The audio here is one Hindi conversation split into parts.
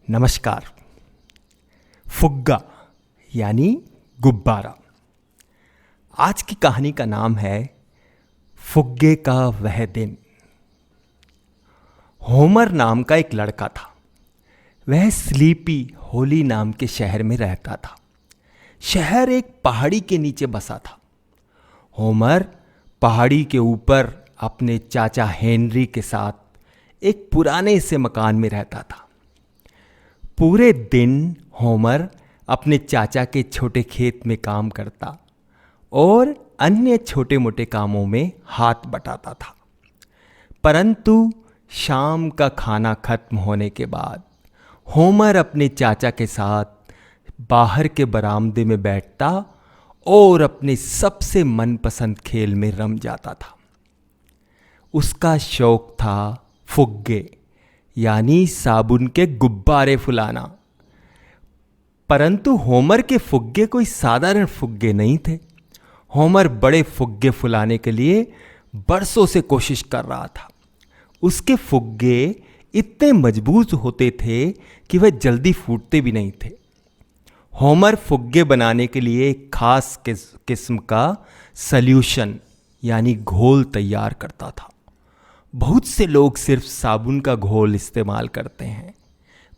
नमस्कार। फुग्गा यानी गुब्बारा। आज की कहानी का नाम है फुग्गे का वह दिन। होमर नाम का एक लड़का था। वह स्लीपी होली नाम के शहर में रहता था। शहर एक पहाड़ी के नीचे बसा था। होमर पहाड़ी के ऊपर अपने चाचा हेनरी के साथ एक पुराने से मकान में रहता था। पूरे दिन होमर अपने चाचा के छोटे खेत में काम करता और अन्य छोटे मोटे कामों में हाथ बटाता था। परंतु शाम का खाना खत्म होने के बाद होमर अपने चाचा के साथ बाहर के बरामदे में बैठता और अपने सबसे मनपसंद खेल में रम जाता था। उसका शौक था फुग्गे यानी साबुन के गुब्बारे फुलाना। परंतु होमर के फुग्गे कोई साधारण फुग्गे नहीं थे। होमर बड़े फुग्गे फुलाने के लिए बरसों से कोशिश कर रहा था। उसके फुग्गे इतने मजबूत होते थे कि वह जल्दी फूटते भी नहीं थे। होमर फुग्गे बनाने के लिए एक खास किस्म का सॉल्यूशन यानी घोल तैयार करता था। बहुत से लोग सिर्फ साबुन का घोल इस्तेमाल करते हैं,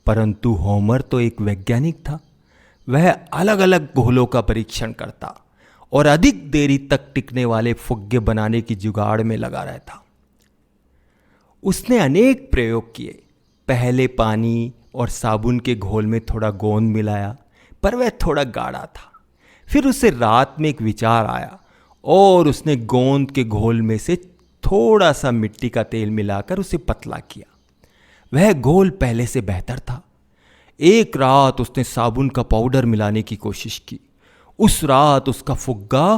परंतु होमर तो एक वैज्ञानिक था। वह अलग अलग घोलों का परीक्षण करता और अधिक देरी तक टिकने वाले फुग्गे बनाने की जुगाड़ में लगा रहता। उसने अनेक प्रयोग किए। पहले पानी और साबुन के घोल में थोड़ा गोंद मिलाया, पर वह थोड़ा गाढ़ा था। फिर उसे रात में एक विचार आया और उसने गोंद के घोल में से थोड़ा सा मिट्टी का तेल मिलाकर उसे पतला किया। वह घोल पहले से बेहतर था। एक रात उसने साबुन का पाउडर मिलाने की कोशिश की। उस रात उसका फुग्गा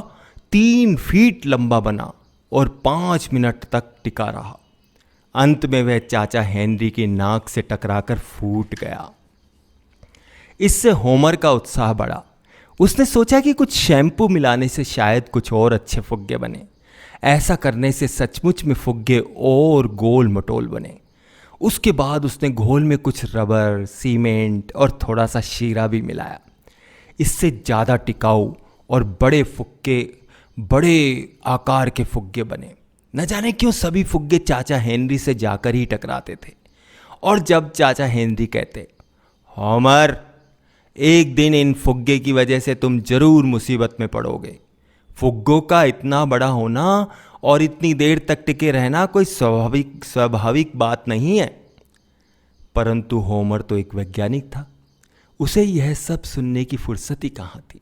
3 फीट लंबा बना और 5 मिनट तक टिका रहा। अंत में वह चाचा हेनरी की नाक से टकराकर फूट गया। इससे होमर का उत्साह बढ़ा। उसने सोचा कि कुछ शैम्पू मिलाने से शायद कुछ और अच्छे फुग्गे बने। ऐसा करने से सचमुच में फुग्गे और गोल मटोल बने। उसके बाद उसने घोल में कुछ रबर, सीमेंट और थोड़ा सा शीरा भी मिलाया। इससे ज़्यादा टिकाऊ और बड़े आकार के फुग्गे बने। न जाने क्यों सभी फुग्गे चाचा हेनरी से जाकर ही टकराते थे। और जब चाचा हेनरी कहते, होमर, एक दिन इन फुग्गे की वजह से तुम जरूर मुसीबत में पड़ोगे। फुग्गों का इतना बड़ा होना और इतनी देर तक टिके रहना कोई स्वाभाविक बात नहीं है। परंतु होमर तो एक वैज्ञानिक था। उसे यह सब सुनने की फुर्सत ही कहाँ थी।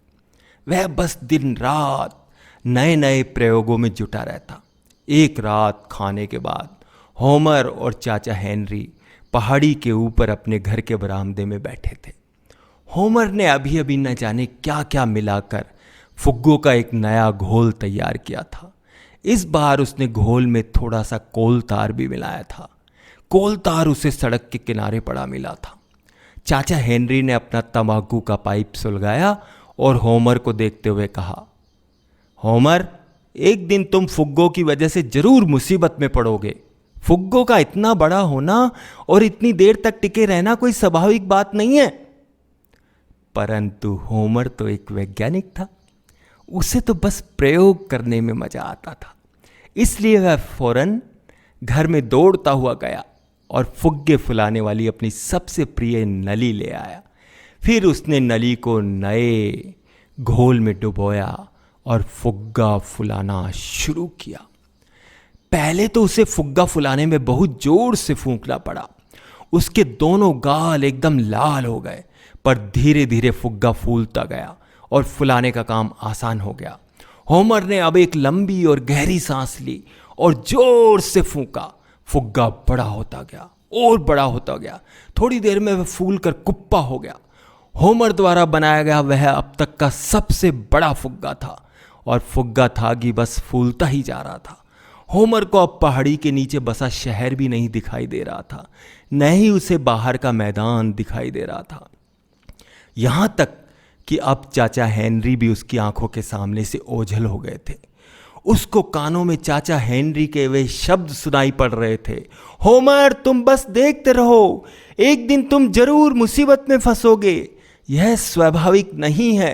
वह बस दिन रात नए नए प्रयोगों में जुटा रहता। एक रात खाने के बाद होमर और चाचा हेनरी पहाड़ी के ऊपर अपने घर के बरामदे में बैठे थे। होमर ने अभी अभी न जाने क्या क्या मिलाकर फुग्गों का एक नया घोल तैयार किया था। इस बार उसने घोल में थोड़ा सा कोल तार भी मिलाया था। कोल तार उसे सड़क के किनारे पड़ा मिला था। चाचा हेनरी ने अपना तंबाकू का पाइप सुलगाया और होमर को देखते हुए कहा, होमर, एक दिन तुम फुग्गों की वजह से जरूर मुसीबत में पड़ोगे। फुग्गों का इतना बड़ा होना और इतनी देर तक टिके रहना कोई स्वाभाविक बात नहीं है। परंतु होमर तो एक वैज्ञानिक था। उसे तो बस प्रयोग करने में मजा आता था। इसलिए वह फौरन घर में दौड़ता हुआ गया और फुग्गे फुलाने वाली अपनी सबसे प्रिय नली ले आया। फिर उसने नली को नए घोल में डुबोया और फुग्गा फुलाना शुरू किया। पहले तो उसे फुग्गा फुलाने में बहुत जोर से फूंकना पड़ा। उसके दोनों गाल एकदम लाल हो गए, पर धीरे धीरे फुग्गा फूलता गया और फुलाने का काम आसान हो गया। होमर ने अब एक लंबी और गहरी सांस ली और जोर से फूंका। फुग्गा बड़ा होता गया और बड़ा होता गया। थोड़ी देर में वह फूल कर कुप्पा हो गया। होमर द्वारा बनाया गया वह अब तक का सबसे बड़ा फुग्गा था और फुग्गा था कि बस फूलता ही जा रहा था। होमर को अब पहाड़ी के नीचे बसा शहर भी नहीं दिखाई दे रहा था, न ही उसे बाहर का मैदान दिखाई दे रहा था। यहां तक कि अब चाचा हेनरी भी उसकी आंखों के सामने से ओझल हो गए थे। उसको कानों में चाचा हेनरी के वे शब्द सुनाई पड़ रहे थे, होमर तुम बस देखते रहो, एक दिन तुम जरूर मुसीबत में फंसोगे, यह स्वाभाविक नहीं है।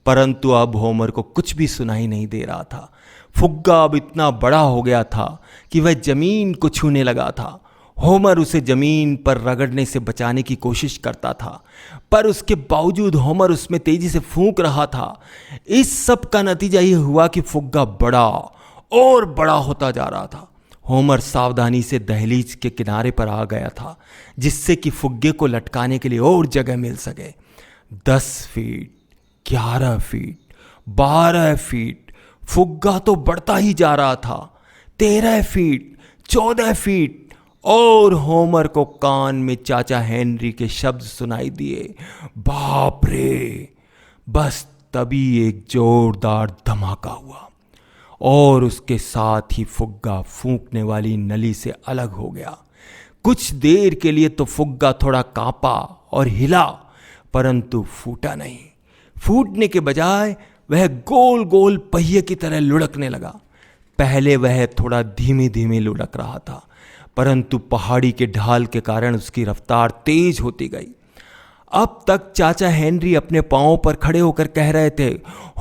परंतु अब होमर को कुछ भी सुनाई नहीं दे रहा था। फुग्गा अब इतना बड़ा हो गया था कि वह जमीन को छूने लगा था। होमर उसे जमीन पर रगड़ने से बचाने की कोशिश करता था, पर उसके बावजूद होमर उसमें तेजी से फूंक रहा था। इस सब का नतीजा यह हुआ कि फुग्गा बड़ा और बड़ा होता जा रहा था। होमर सावधानी से दहलीज के किनारे पर आ गया था, जिससे कि फुग्गे को लटकाने के लिए और जगह मिल सके। 10 फीट, 11 फीट, 12 फीट, फुग्गा तो बढ़ता ही जा रहा था। 13 फीट, 14 फीट, और होमर को कान में चाचा हेनरी के शब्द सुनाई दिए, बाप रे। बस तभी एक जोरदार धमाका हुआ और उसके साथ ही फुग्गा फूंकने वाली नली से अलग हो गया। कुछ देर के लिए तो फुग्गा थोड़ा कांपा और हिला, परंतु फूटा नहीं। फूटने के बजाय वह गोल गोल पहिए की तरह लुढ़कने लगा। पहले वह थोड़ा धीमे धीमे लुढ़क रहा था, परंतु पहाड़ी के ढाल के कारण उसकी रफ्तार तेज होती गई। अब तक चाचा हेनरी अपने पांवों पर खड़े होकर कह रहे थे,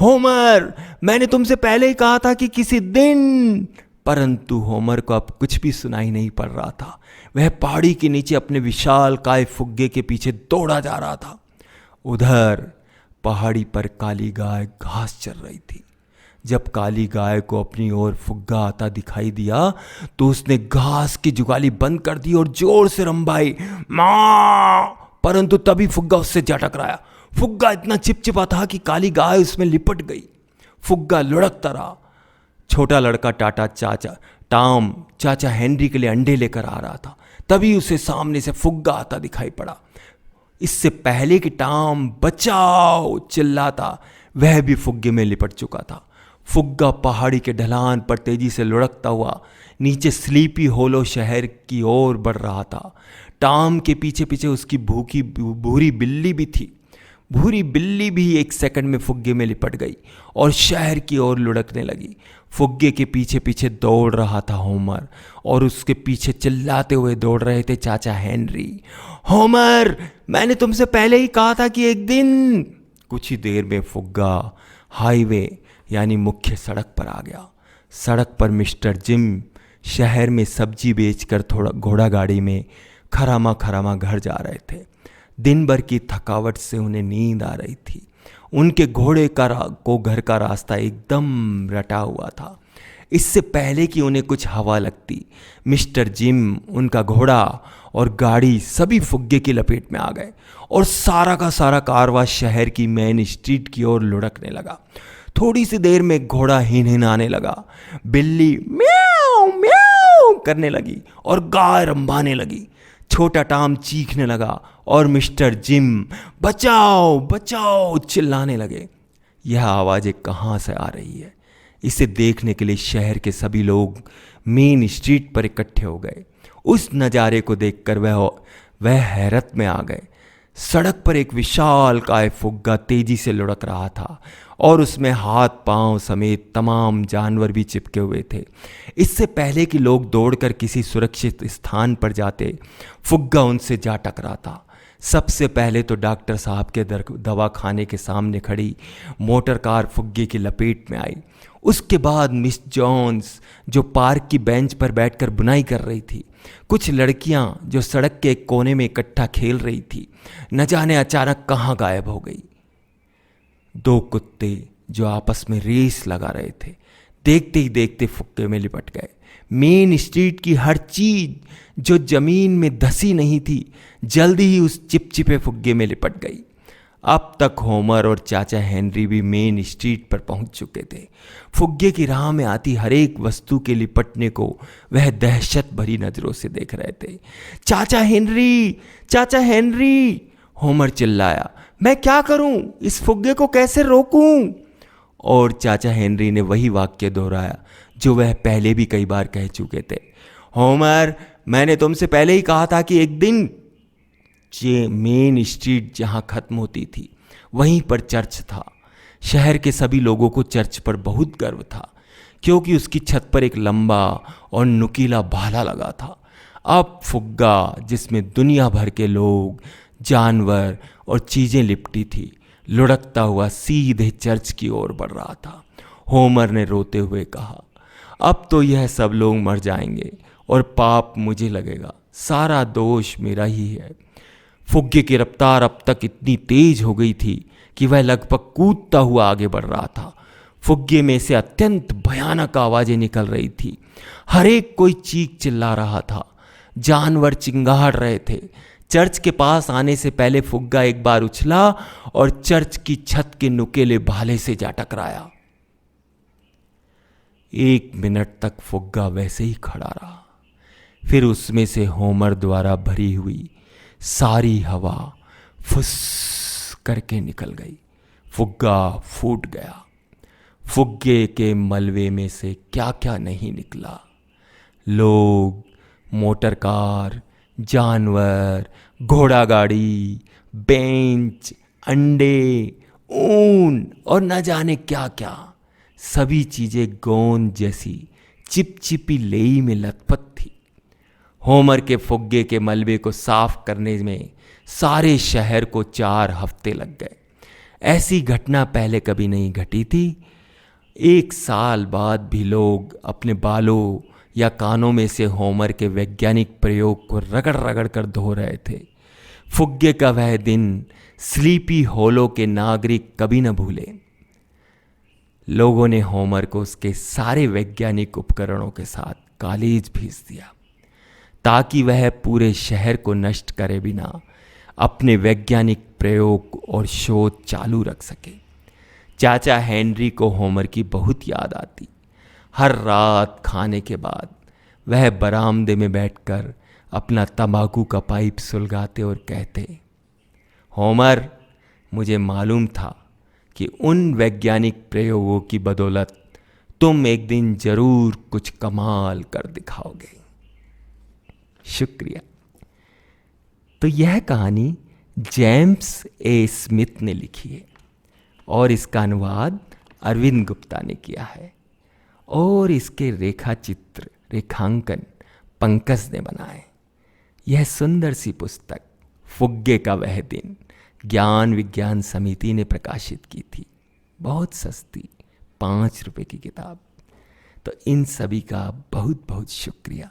होमर मैंने तुमसे पहले ही कहा था कि किसी दिन। परंतु होमर को अब कुछ भी सुनाई नहीं पड़ रहा था। वह पहाड़ी के नीचे अपने विशाल काय फुग्गे के पीछे दौड़ा जा रहा था। उधर पहाड़ी पर काली गाय घास चर रही थी। जब काली गाय को अपनी ओर फुग्गा आता दिखाई दिया तो उसने घास की जुगाली बंद कर दी और जोर से रंभाई, माँ। परंतु तभी फुग्गा उससे जा टकराया। फुग्गा इतना चिपचिपा था कि काली गाय उसमें लिपट गई। फुग्गा लुढ़कता रहा। छोटा लड़का टॉम चाचा हेनरी के लिए अंडे लेकर आ रहा था। तभी उसे सामने से फुग्गा आता दिखाई पड़ा। इससे पहले कि टॉम बचाओ चिल्लाता, वह भी फुग्गे में लिपट चुका था। फुग्गा पहाड़ी के ढलान पर तेजी से लुढ़कता हुआ नीचे स्लीपी होलो शहर की ओर बढ़ रहा था। टॉम के पीछे पीछे उसकी भूरी बिल्ली भी थी। भूरी बिल्ली भी एक सेकंड में फुग्गे में लिपट गई और शहर की ओर लुढ़कने लगी। फुग्गे के पीछे पीछे दौड़ रहा था होमर और उसके पीछे चिल्लाते हुए दौड़ रहे थे चाचा हेनरी। होमर मैंने तुमसे पहले ही कहा था कि एक दिन। कुछ ही देर में फुग्गा हाईवे यानी मुख्य सड़क पर आ गया। सड़क पर मिस्टर जिम शहर में सब्जी बेचकर थोड़ा घोड़ा गाड़ी में खरामा घर जा रहे थे। दिन भर की थकावट से उन्हें नींद आ रही थी। उनके घोड़े को घर का रास्ता एकदम रटा हुआ था। इससे पहले कि उन्हें कुछ हवा लगती, मिस्टर जिम, उनका घोड़ा और गाड़ी सभी फुग्गे की लपेट में आ गए और सारा का सारा कारवां शहर की मेन स्ट्रीट की ओर लुढ़कने लगा। थोड़ी सी देर में घोड़ा हिनहिनाने लगा, बिल्ली म्याऊ म्याऊ करने लगी और गाय रंभाने लगी। छोटा टॉम चीखने लगा और मिस्टर जिम बचाओ बचाओ चिल्लाने लगे। यह आवाज़ें कहाँ से आ रही है, इसे देखने के लिए शहर के सभी लोग मेन स्ट्रीट पर इकट्ठे हो गए। उस नज़ारे को देखकर वह हैरत में आ गए। सड़क पर एक विशाल काय फुग्गा तेजी से लुढ़क रहा था और उसमें हाथ पांव समेत तमाम जानवर भी चिपके हुए थे। इससे पहले कि लोग दौड़कर किसी सुरक्षित स्थान पर जाते, फुग्गा उनसे जा टकरा था। सबसे पहले तो डॉक्टर साहब के दवाखाने के सामने खड़ी मोटर कार फुग्गे की लपेट में आई। उसके बाद मिस जॉन्स जो पार्क की बेंच पर बैठकर बुनाई कर रही थी, कुछ लड़कियां जो सड़क के एक कोने में इकट्ठा खेल रही थी, न जाने अचानक कहाँ गायब हो गई। 2 कुत्ते जो आपस में रेस लगा रहे थे, देखते ही देखते फुग्गे में लिपट गए। मेन स्ट्रीट की हर चीज जो जमीन में धसी नहीं थी, जल्दी ही उस चिपचिपे फुग्गे में लिपट गई। अब तक होमर और चाचा हेनरी भी मेन स्ट्रीट पर पहुंच चुके थे। फुग्गे की राह में आती हर एक वस्तु के लिपटने को वह दहशत भरी नजरों से देख रहे थे। चाचा हेनरी, चाचा हेनरी, होमर चिल्लाया, मैं क्या करूं, इस फुग्गे को कैसे रोकूं? और चाचा हेनरी ने वही वाक्य दोहराया जो वह पहले भी कई बार कह चुके थे। होमर मैंने तुमसे पहले ही कहा था कि एक दिन। मेन स्ट्रीट जहां खत्म होती थी वहीं पर चर्च था। शहर के सभी लोगों को चर्च पर बहुत गर्व था, क्योंकि उसकी छत पर एक लंबा और नुकीला भाला लगा था। अब फुग्गा, जिसमें दुनिया भर के लोग, जानवर और चीजें लिपटी थी, लुढ़कता हुआ सीधे चर्च की ओर बढ़ रहा था। होमर ने रोते हुए कहा, अब तो यह सब लोग मर जाएंगे और पाप मुझे लगेगा। सारा दोष मेरा ही है। फुग्गे की रफ्तार अब तक इतनी तेज हो गई थी कि वह लगभग कूदता हुआ आगे बढ़ रहा था। फुग्गे में से अत्यंत भयानक आवाजें निकल रही थी। हर एक कोई चीख चिल्ला रहा था। जानवर चिंगाड़ रहे थे। चर्च के पास आने से पहले फुग्गा एक बार उछला और चर्च की छत के नुकीले भाले से जा टकराया। 1 मिनट तक फुग्गा वैसे ही खड़ा रहा। फिर उसमें से होमर द्वारा भरी हुई सारी हवा फुस करके निकल गई। फुग्गा फूट गया। फुग्गे के मलबे में से क्या क्या नहीं निकला। लोग, मोटर कार, जानवर, घोड़ा गाड़ी, बेंच, अंडे, ऊन और न जाने क्या क्या, सभी चीजें गोंद जैसी चिपचिपी लेई में लथपथ थी। होमर के फुग्गे के मलबे को साफ करने में सारे शहर को 4 हफ्ते लग गए। ऐसी घटना पहले कभी नहीं घटी थी। 1 साल बाद भी लोग अपने बालों या कानों में से होमर के वैज्ञानिक प्रयोग को रगड़ रगड़ कर धो रहे थे। फुग्गे का वह दिन स्लीपी होलो के नागरिक कभी न भूले। लोगों ने होमर को उसके सारे वैज्ञानिक उपकरणों के साथ कॉलेज भेज दिया ताकि वह पूरे शहर को नष्ट करे बिना अपने वैज्ञानिक प्रयोग और शोध चालू रख सके। चाचा हेनरी को होमर की बहुत याद आती। हर रात खाने के बाद वह बरामदे में बैठकर अपना तंबाकू का पाइप सुलगाते और कहते, होमर, मुझे मालूम था कि उन वैज्ञानिक प्रयोगों की बदौलत तुम एक दिन जरूर कुछ कमाल कर दिखाओगे। शुक्रिया। तो यह कहानी जेम्स ए स्मिथ ने लिखी है और इसका अनुवाद अरविंद गुप्ता ने किया है और इसके रेखांकन पंकज ने बनाए। यह सुंदर सी पुस्तक फुग्गे का वह दिन ज्ञान विज्ञान समिति ने प्रकाशित की थी। बहुत सस्ती, 5 रुपए की किताब। तो इन सभी का बहुत बहुत शुक्रिया।